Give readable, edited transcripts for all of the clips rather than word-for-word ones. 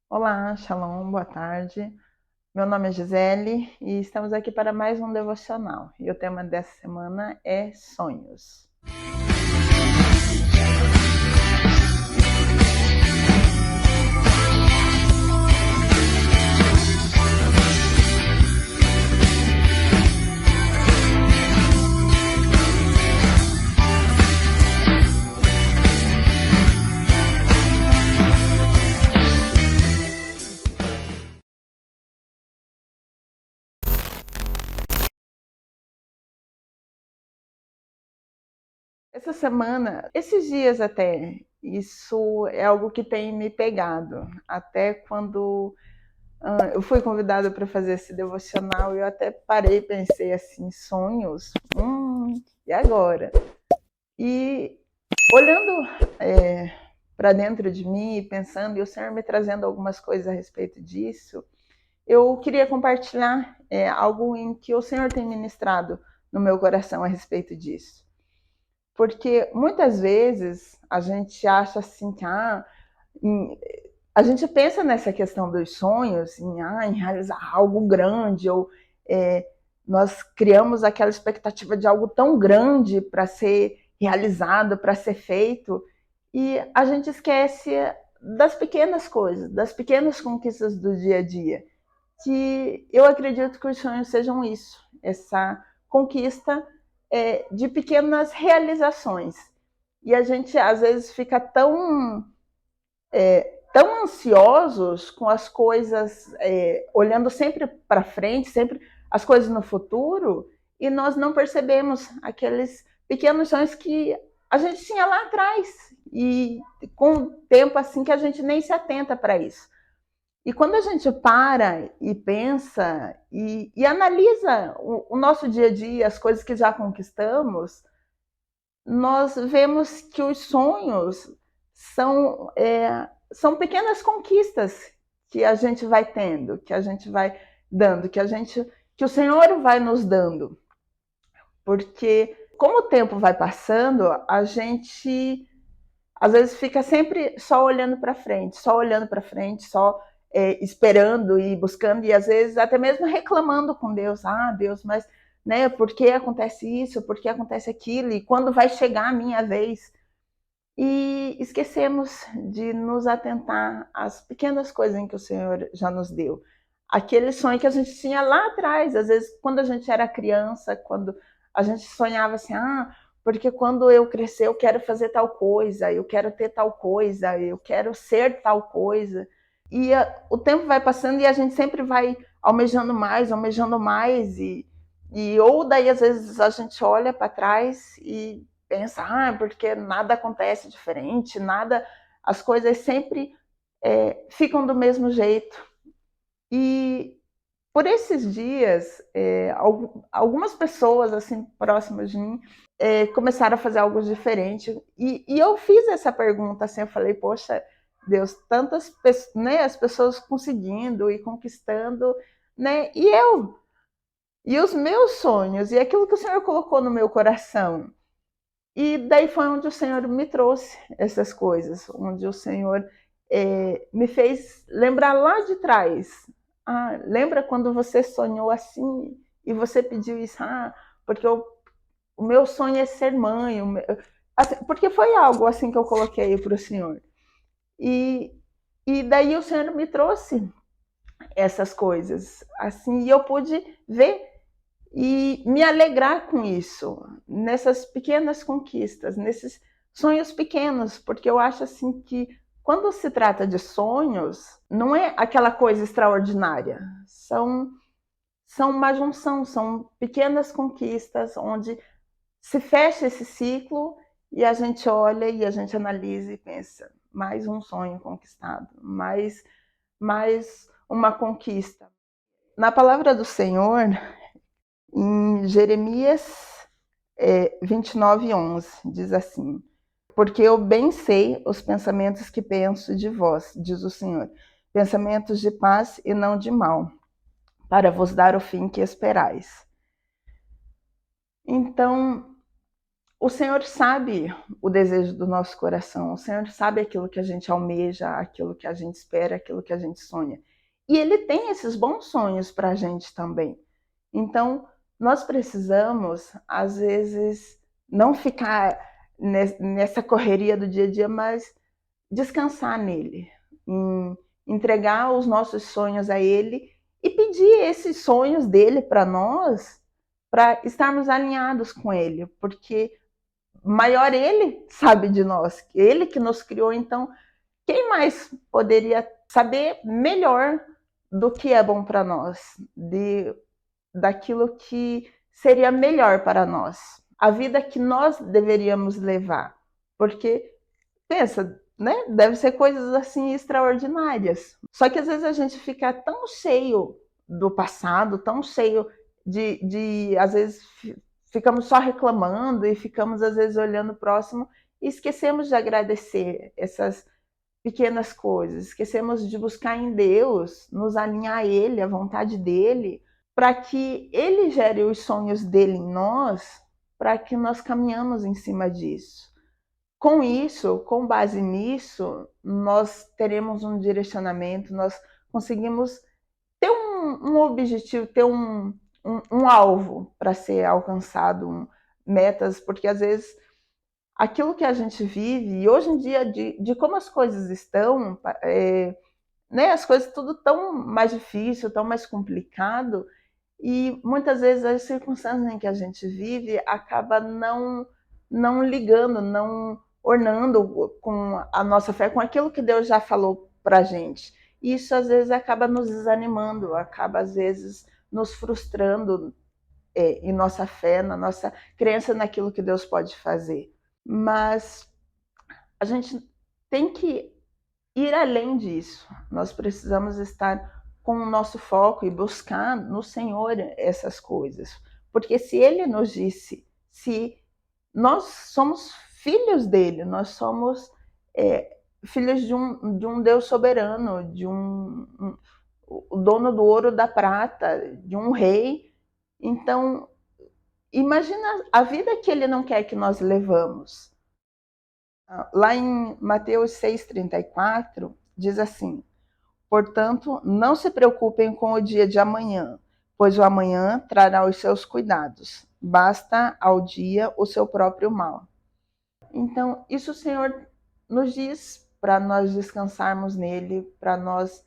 Olá, Shalom, boa tarde. Meu nome é Gisele e estamos aqui para mais um devocional. E o tema dessa semana é sonhos. Essa semana, esses dias até, isso é algo que tem me pegado. Até quando eu fui convidada para fazer esse devocional, eu até parei e pensei assim, sonhos? E agora? E olhando para dentro de mim, pensando, e o Senhor me trazendo algumas coisas a respeito disso, eu queria compartilhar algo em que o Senhor tem ministrado no meu coração a respeito disso. Porque muitas vezes a gente acha assim que a gente pensa nessa questão dos sonhos, em realizar algo grande, ou nós criamos aquela expectativa de algo tão grande para ser realizado, para ser feito, e a gente esquece das pequenas coisas, das pequenas conquistas do dia a dia, que eu acredito que os sonhos sejam isso, essa conquista de pequenas realizações. E a gente às vezes fica tão ansiosos com as coisas, olhando sempre para frente, sempre as coisas no futuro, e nós não percebemos aqueles pequenos sonhos que a gente tinha lá atrás. E com o tempo assim que a gente nem se atenta para isso. E quando a gente para e pensa e analisa o nosso dia a dia, as coisas que já conquistamos, nós vemos que os sonhos são pequenas conquistas que a gente vai tendo, que a gente vai dando, que o Senhor vai nos dando. Porque como o tempo vai passando, a gente às vezes fica sempre só olhando para frente, só olhando para frente, só esperando e buscando, e às vezes até mesmo reclamando com Deus. Ah, Deus, mas né, por que acontece isso? Por que acontece aquilo? E quando vai chegar a minha vez? E esquecemos de nos atentar às pequenas coisas em que o Senhor já nos deu. Aquele sonho que a gente tinha lá atrás, às vezes quando a gente era criança, quando a gente sonhava assim, porque quando eu crescer eu quero fazer tal coisa, eu quero ter tal coisa, eu quero ser tal coisa. E o tempo vai passando e a gente sempre vai almejando mais, e ou daí às vezes a gente olha para trás e pensa, porque nada acontece diferente, nada, as coisas sempre ficam do mesmo jeito. E por esses dias, algumas pessoas assim próximas de mim começaram a fazer algo diferente. E eu fiz essa pergunta assim, eu falei, poxa, Deus, tantas pessoas, né, as pessoas conseguindo e conquistando, né? E os meus sonhos, e aquilo que o Senhor colocou no meu coração. E daí foi onde o Senhor me trouxe essas coisas, onde o Senhor me fez lembrar lá de trás. Lembra quando você sonhou assim e você pediu isso? Porque o meu sonho é ser mãe. Assim, porque foi algo assim que eu coloquei para o Senhor. E, e daí o Senhor me trouxe essas coisas, assim, e eu pude ver e me alegrar com isso, nessas pequenas conquistas, nesses sonhos pequenos, porque eu acho assim que quando se trata de sonhos, não é aquela coisa extraordinária, são uma junção, são pequenas conquistas onde se fecha esse ciclo e a gente olha e a gente analisa e pensa, mais um sonho conquistado, mais uma conquista. Na palavra do Senhor, em Jeremias 29:11, diz assim: porque eu bem sei os pensamentos que penso de vós, diz o Senhor, pensamentos de paz e não de mal, para vos dar o fim que esperais. Então, O Senhor sabe o desejo do nosso coração, o Senhor sabe aquilo que a gente almeja, aquilo que a gente espera, aquilo que a gente sonha. E Ele tem esses bons sonhos para a gente também. Então, nós precisamos, às vezes, não ficar nessa correria do dia a dia, mas descansar nele, em entregar os nossos sonhos a Ele e pedir esses sonhos dele para nós, para estarmos alinhados com Ele, porque maior Ele sabe de nós, Ele que nos criou, então quem mais poderia saber melhor do que é bom para nós, daquilo que seria melhor para nós, a vida que nós deveríamos levar, porque pensa, né? Deve ser coisas assim extraordinárias. Só que às vezes a gente fica tão cheio do passado, tão cheio às vezes ficamos só reclamando e ficamos às vezes olhando o próximo e esquecemos de agradecer essas pequenas coisas, esquecemos de buscar em Deus, nos alinhar a Ele, a vontade dEle, para que Ele gere os sonhos dEle em nós, para que nós caminhamos em cima disso. Com isso, com base nisso, nós teremos um direcionamento, nós conseguimos ter um objetivo, ter um alvo para ser alcançado, metas, porque às vezes aquilo que a gente vive, e hoje em dia, de como as coisas estão, né, as coisas tudo tão mais difícil, tão mais complicado, e muitas vezes as circunstâncias em que a gente vive acaba não ligando, não ornando com a nossa fé, com aquilo que Deus já falou para a gente. E isso às vezes acaba nos desanimando, acaba às vezes nos frustrando em nossa fé, na nossa crença naquilo que Deus pode fazer. Mas a gente tem que ir além disso. Nós precisamos estar com o nosso foco e buscar no Senhor essas coisas. Porque se Ele nos disse, se nós somos filhos dele, nós somos filhos de um Deus soberano, o dono do ouro, da prata, de um rei. Então, imagina a vida que Ele não quer que nós levamos. Lá em Mateus 6,34, diz assim: portanto, não se preocupem com o dia de amanhã, pois o amanhã trará os seus cuidados. Basta ao dia o seu próprio mal. Então, isso o Senhor nos diz para nós descansarmos nele, para nós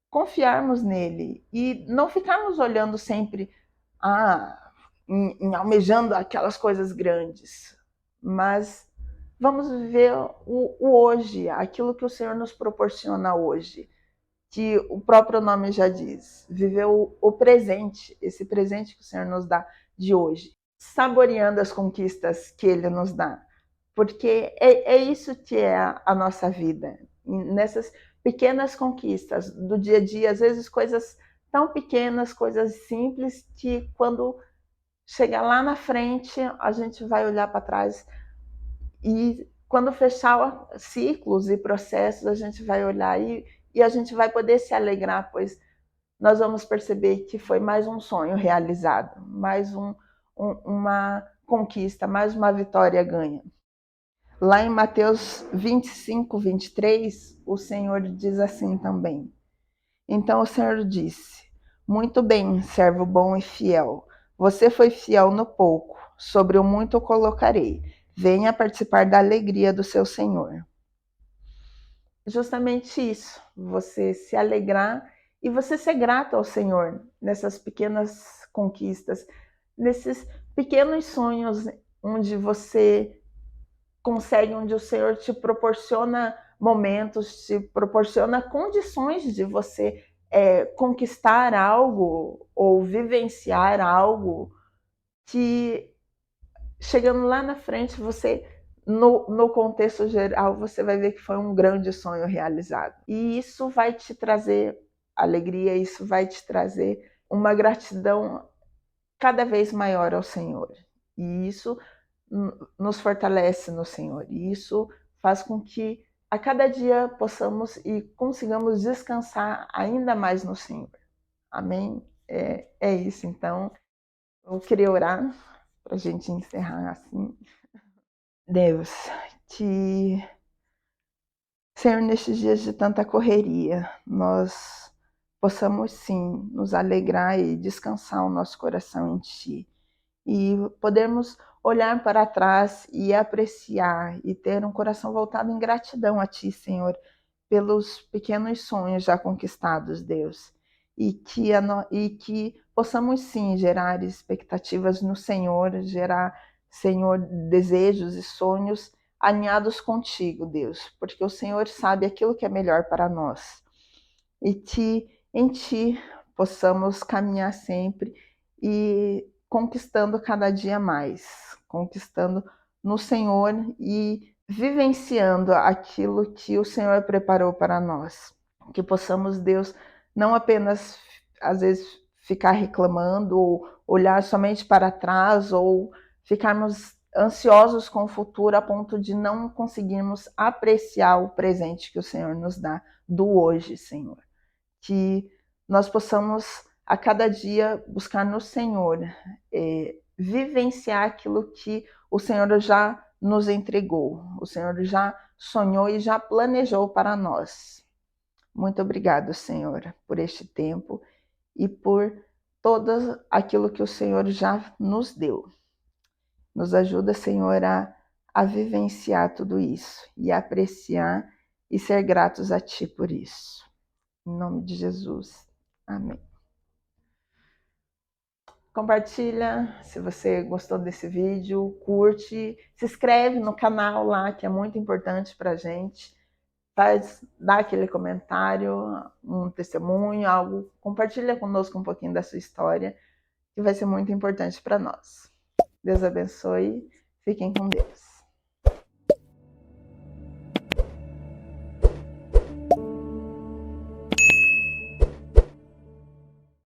confiarmos nele e não ficarmos olhando sempre almejando aquelas coisas grandes, mas vamos viver o hoje, aquilo que o Senhor nos proporciona hoje, que o próprio nome já diz, viver o presente, esse presente que o Senhor nos dá de hoje, saboreando as conquistas que Ele nos dá, porque é isso que é a nossa vida, nessas pequenas conquistas do dia a dia, às vezes coisas tão pequenas, coisas simples, que quando chegar lá na frente, a gente vai olhar para trás e quando fechar ciclos e processos, a gente vai olhar e a gente vai poder se alegrar, pois nós vamos perceber que foi mais um sonho realizado, mais uma conquista, mais uma vitória ganha. Lá em Mateus 25, 23, o Senhor diz assim também: então o Senhor disse, muito bem, servo bom e fiel, você foi fiel no pouco, sobre o muito o colocarei, venha participar da alegria do seu Senhor. Justamente isso, você se alegrar e você ser grato ao Senhor nessas pequenas conquistas, nesses pequenos sonhos onde você consegue, onde o Senhor te proporciona momentos, te proporciona condições de você conquistar algo ou vivenciar algo que, chegando lá na frente, você, no contexto geral, você vai ver que foi um grande sonho realizado. E isso vai te trazer alegria, isso vai te trazer uma gratidão cada vez maior ao Senhor. E isso nos fortalece no Senhor. E isso faz com que a cada dia possamos e consigamos descansar ainda mais no Senhor. Amém? É isso, então. Eu queria orar para a gente encerrar assim. Deus, que, Senhor, nestes dias de tanta correria, nós possamos sim nos alegrar e descansar o nosso coração em Ti. E podermos olhar para trás e apreciar e ter um coração voltado em gratidão a Ti, Senhor, pelos pequenos sonhos já conquistados, Deus. E que possamos sim gerar expectativas no Senhor, gerar, Senhor, desejos e sonhos alinhados contigo, Deus, porque o Senhor sabe aquilo que é melhor para nós. E que em Ti possamos caminhar sempre e conquistando cada dia mais, conquistando no Senhor e vivenciando aquilo que o Senhor preparou para nós. Que possamos, Deus, não apenas, às vezes, ficar reclamando ou olhar somente para trás ou ficarmos ansiosos com o futuro a ponto de não conseguirmos apreciar o presente que o Senhor nos dá do hoje, Senhor. Que nós possamos a cada dia buscar no Senhor, vivenciar aquilo que o Senhor já nos entregou, o Senhor já sonhou e já planejou para nós. Muito obrigado, Senhor, por este tempo e por todo aquilo que o Senhor já nos deu. Nos ajuda, Senhor, a vivenciar tudo isso e a apreciar e ser gratos a Ti por isso. Em nome de Jesus. Amém. Compartilha se você gostou desse vídeo, curte, se inscreve no canal lá, que é muito importante pra gente. Dá aquele comentário, um testemunho, algo, compartilha conosco um pouquinho da sua história, que vai ser muito importante para nós. Deus abençoe, fiquem com Deus.